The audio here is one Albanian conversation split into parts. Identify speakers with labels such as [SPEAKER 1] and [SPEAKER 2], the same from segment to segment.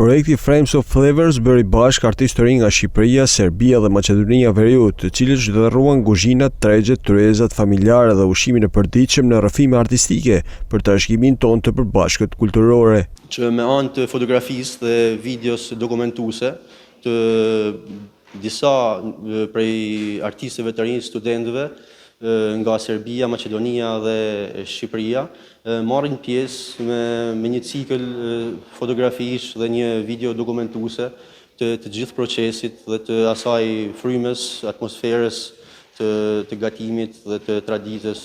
[SPEAKER 1] Projekti Frames of Flavors bëri bashkë artistë të rinj nga Shqipëria, Serbia dhe Maqedonia Veriut, të cilët zhvilluan kuzhinat, tregjet, tryezat familjare dhe ushqimin e përditshëm në rrëfime artistike për trashëgimin tonë të përbashkët kulturore.
[SPEAKER 2] Që me anë të fotografisë dhe videos dokumentuese të disa prej artistëve të rinj, studentëve nga Serbia, Maqedonia dhe Shqipëria, marrin pjesë me një cikël fotografish dhe një video dokumentuese të gjithë procesit dhe të asaj frymës, atmosferës, të gatimit dhe të traditës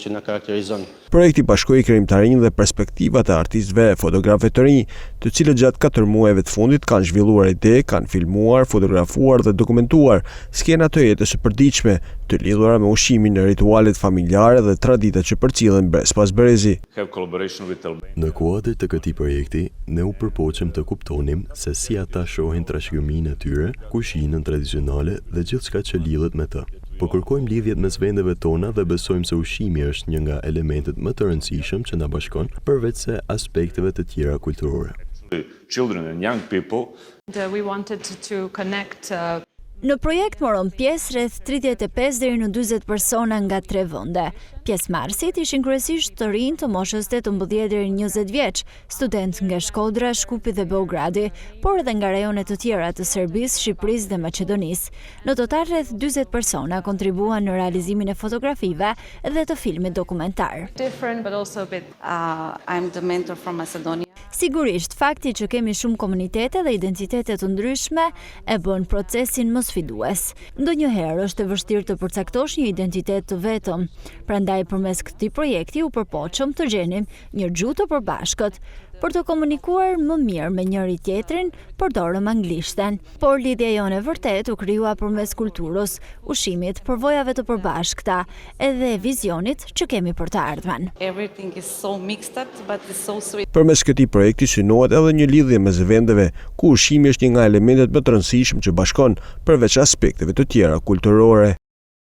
[SPEAKER 2] që na karakterizon.
[SPEAKER 1] Projekti bashkoi krijimtarinë dhe perspektivat e artistëve e fotografëve të rinj, të cilët gjatë 4 muajve të fundit kanë zhvilluar ide, kanë filmuar, fotografuar dhe dokumentuar skena të jetës së përditshme, të lidhura me ushqimin, ritualet familjare dhe traditat që përcillen brez pas brezi.
[SPEAKER 3] Në kuadër të këtij projekti, ne u përpoqëm të kuptonim se si ata shohin trashëgiminë e tyre, kuzhinën tradicionale dhe gjithçka që lidhet me të. Po kërkojmë lidhjet mes vendeve tona dhe besojmë se ushqimi është një nga elementet më të rëndësishëm që na bashkon, përveç se aspekteve të tjera kulturore.
[SPEAKER 4] Në projekt morën pjesë rreth 35 deri në 40 persona nga 3 vende. Pjesëmarrësit ishin kryesisht të rinj të moshës 18 deri në 20 vjeç, studentë nga Shkodra, Shkupi dhe Beogradi, por edhe nga rajone të tjera të Serbisë, Shqipërisë dhe Maqedonisë. Në total rreth 40 persona kontribuan në realizimin e fotografive dhe të filmit dokumentar. Sigurisht, fakti që kemi shumë komunitete dhe identitete të ndryshme e bën procesin më sfidues. Ndonjëherë është e vështirë të përcaktosh një identitet të vetëm. Prandaj përmes këtij projekti u përpoqëm të gjenim një gjuhë të përbashkët. Për të komunikuar më mirë me njëri tjetrin, përdorëm anglishten. Por lidhja jone vërtet u krijua përmes kulturës, ushqimit, përvojave të përbashkëta, edhe vizionit që kemi për të ardhmen.
[SPEAKER 1] Përmes këtij projekti synohet edhe një lidhje mes vendeve, ku ushqimi është një nga elementet më të rëndësishëm që bashkon, përveç aspekteve të tjera kulturore.